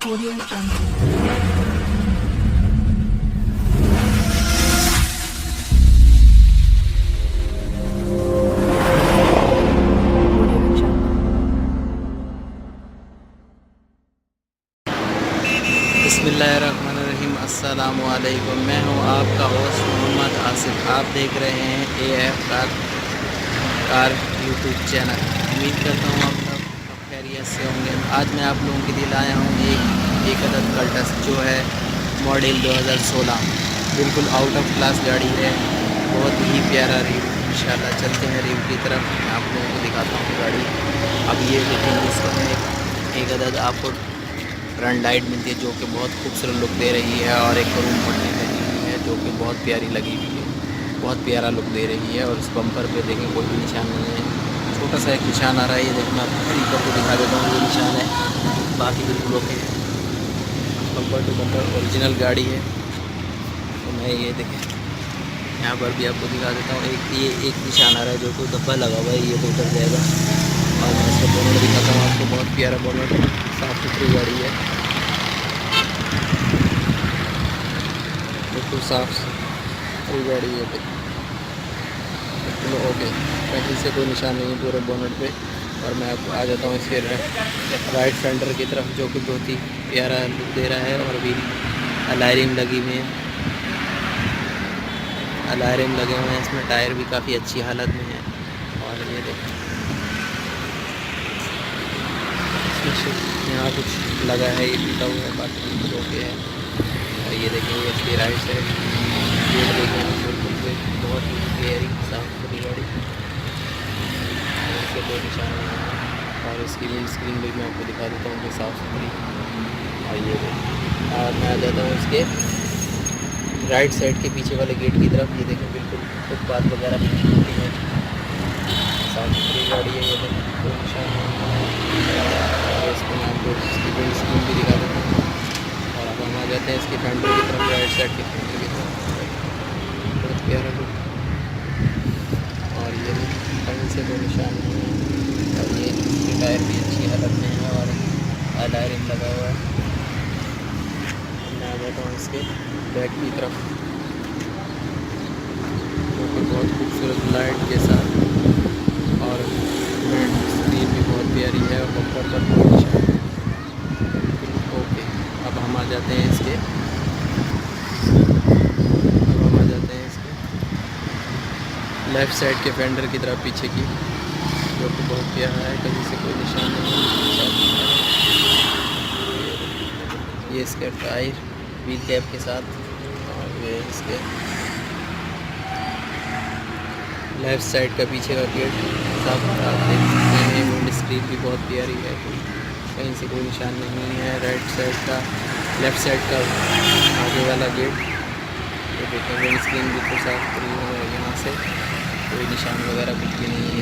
Audio Jungle. Audio Jungle. बिस्मिल्लाहिर्रहमानिर्रहीम। अस्सलामु अलैकुम। मैं हूं आपका होस्ट मोहम्मद आसिफ। आप देख रहे हैं AF कार यूट्यूब चैनल। उम्मीद करता हूं आप सब खैरियत से होंगे। आज मैं आप लोगों के लिए लाया हूं एक अदद कल्टस जो है मॉडल 2016। बिल्कुल आउट ऑफ क्लास गाड़ी है, बहुत ही प्यारा रिव्यू। इंशाल्लाह चलते हैं रिव्यू की तरफ। मैं आप लोगों को दिखाता हूँ गाड़ी। अब ये देखेंगे, इसमें एक अदद आपको फ्रंट लाइट मिलती है जो कि बहुत खूबसूरत लुक दे रही है, और एक रूम पट्टी लगी हुई है जो कि बहुत प्यारी लगी हुई है, बहुत प्यारा लुक दे रही है। और उस बम्पर पे देखें कोई भी निशान नहीं है, छोटा सा एक निशान आ रहा है। ये देखें, मैं स्पीकर को दिखा देता हूँ, ये निशान है, बाकी बिल्कुल ओके है। बम्पर टू बम्पर ओरिजिनल गाड़ी है। तो मैं ये देखें यहाँ पर भी आपको दिखा देता हूँ। एक निशान आ रहा है जो कोई धब्बा लगा हुआ है, ये तो उतर जाएगा। और मैं इसका बोनट दिखाता हूँ आपको, बहुत प्यारा बोनट, साफ़ सुथरी गाड़ी है, बिल्कुल साफ सुथरी गाड़ी है, बिल्कुल ओके, कहीं से कोई निशान नहीं है पूरे बोनट पे। और मैं आपको आ जाता हूँ इसके राइट फेंडर की तरफ, जो कि बहुत ही प्यारा लुक दे रहा है। और भी अलायरिंग लगी हुई है, अलायरिंग लगे हुए हैं इसमें। टायर भी काफ़ी अच्छी हालत में है। और ये देखें, यहाँ कुछ लगा है, ये टूटा हुआ है, बाकी बिल्कुल ओके है। और ये देखेंगे इसकी राइट साइड गेट देखेंगे, बिल्कुल भी बहुत ही क्लियरिंग साफ सुथरी गाड़ी, इसके कोई निशान नहीं है। और इसकी विंड स्क्रीन भी मैं आपको दिखा देता हूँ कि साफ़ सुथरी। और ये और मैं आ जाता हूँ इसके राइट साइड के पीछे वाले गेट की तरफ। ये देखें, बिल्कुल फुटपाथ वगैरह भी होती है, साफ सुथरी गाड़ी है। ये देखें, कोई निशान नहीं है। और इसको मैं आपको इसकी विंड स्क्रीन भी दिखा देता हूँ। और अब हम आ जाते हैं इसके फ्रंट की तरफ, राइट साइड के फ्रंट की तरफ, बहुत प्यारा लुक। और ये कहीं से कोई निशान नहीं है। और ये इसके टायर भी अच्छी हालत में है, और अलायरिंग लगा हुआ है। मैं आ जाता हूँ इसके बैक की तरफ, जो कि बहुत खूबसूरत लाइट के साथ, और विंड स्क्रीन भी बहुत प्यारी है, और बम्पर पर कोई निशान नहीं। ओके, अब हम आ जाते हैं इसके लेफ़्ट साइड के फेंडर की तरफ पीछे की, जो कि बहुत प्यारा है, कहीं से कोई निशान नहीं है। ये इसके टायर व्हील कैप के साथ, और ये इसके लेफ़्ट साइड का पीछे का गेट साफ आप देख सकते हैं। विंड स्क्रीन भी बहुत प्यारी है, कहीं से कोई निशान नहीं है। राइट साइड का, लेफ़्ट साइड का आगे वाला गेट, ये देखें, विंड स्क्रीन बिल्कुल साफ सुथरी है, और यहाँ से कोई निशान वगैरह कुछ भी नहीं है।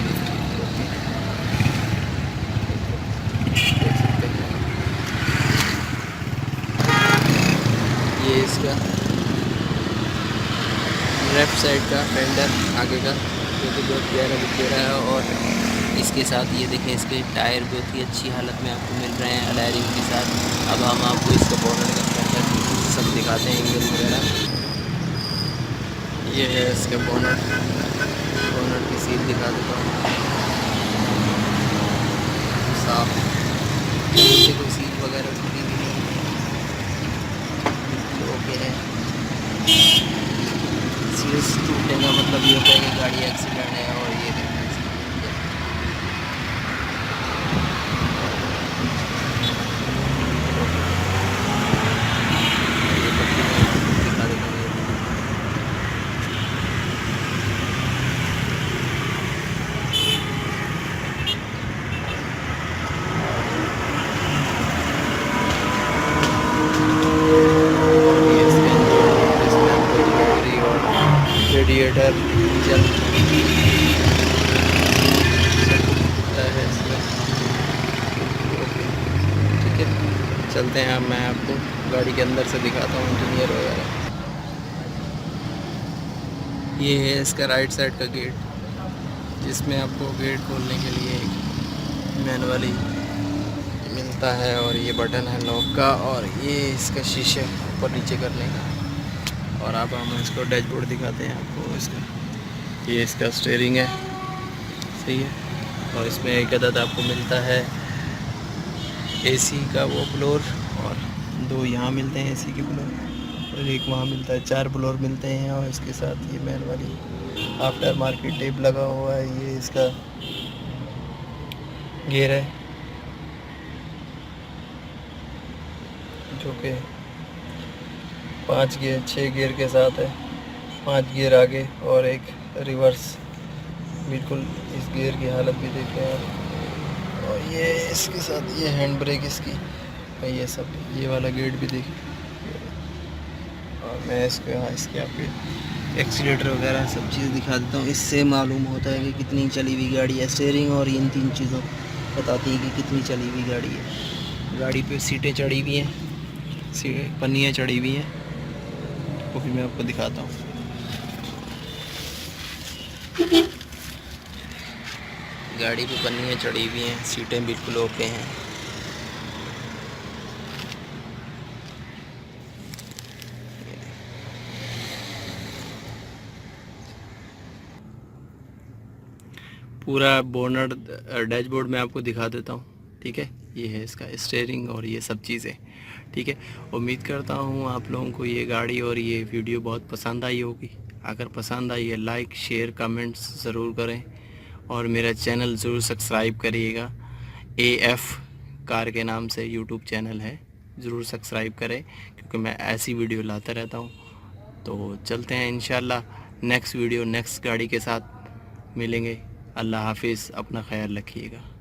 देख सकते हैं ये इसका लेफ़्ट साइड का फेंडर आगे का, जो कि बहुत प्यारा लुक दे रहा है। और इसके साथ ये देखें, इसके टायर बहुत ही अच्छी हालत में आपको मिल रहे हैं अलायरिंग के साथ। अब हम आपको इसका बोनट का फेंडर सब दिखाते हैं, इंजन वगैरह। ये है इसका बोनट की सीट दिखा देता हूँ साफ, नीचे कोई सीट वगैरह टूटी भी नहीं है, ओके है। सीट्स टूटने का मतलब ये होता है कि गाड़ी एक्सीडेंट है। और ये देखिए, ये पट्टी मैं दिखा देता हूँ। ये इसके इसमें आपको बैटरी और रेडिएटर जल सकता है इसमें। ओके, ठीक है, चलते हैं। अब मैं आपको गाड़ी के अंदर से दिखाता हूँ इंटीरियर वगैरह। ये है इसका राइट साइड का गेट, जिसमें आपको गेट खोलने के लिए एक मैनुअली मिल खुलता है और ये बटन है लॉक का और ये इसका शीशे ऊपर नीचे करने का। और अब हम इसको डैशबोर्ड दिखाते हैं आपको। इसका ये इसका स्टीयरिंग है, सही है। और इसमें एक अदद आपको मिलता है एसी का वो ब्लोर, और 2 यहाँ मिलते हैं एसी के ब्लोर और एक वहाँ मिलता है, 4 ब्लोर मिलते हैं। और इसके साथ ये मैन वाली आफ्टर मार्केट टेप लगा हुआ है। ये इसका गियर है जो कि 5 गियर 6 गियर के साथ है। 5 गियर आगे और एक रिवर्स। बिल्कुल इस गियर की हालत भी देखें आप। और ये इसके साथ ये हैंड ब्रेक इसकी, ये सब ये वाला गेट भी देखें। और मैं इसके आपके एक्सीलेटर वगैरह सब चीज़ दिखा देता हूँ। इससे मालूम होता है कि कितनी चली हुई गाड़ी है। स्टीयरिंग और इन 3 चीज़ों बताती है कि कितनी चली हुई गाड़ी है। गाड़ी पे सीटें चढ़ी हुई हैं, पन्नियाँ चढ़ी हुई हैं, वो भी मैं आपको दिखाता हूँ। गाड़ी पे पन्नियाँ चढ़ी हुई हैं, सीटें बिल्कुल ओके हैं। पूरा बोनट डैशबोर्ड में आपको दिखा देता हूँ, ठीक है। ये है इसका स्टीयरिंग और ये सब चीज़ें, ठीक है। उम्मीद करता हूँ आप लोगों को ये गाड़ी और ये वीडियो बहुत पसंद आई होगी। अगर पसंद आई है लाइक शेयर कमेंट्स ज़रूर करें और मेरा चैनल ज़रूर सब्सक्राइब करिएगा। AF कार के नाम से यूट्यूब चैनल है, ज़रूर सब्सक्राइब करें क्योंकि मैं ऐसी वीडियो लाता रहता हूँ। तो चलते हैं इंशाल्लाह नेक्स्ट वीडियो नेक्स्ट गाड़ी के साथ मिलेंगे। अल्लाह हाफिज़, अपना ख्याल रखिएगा।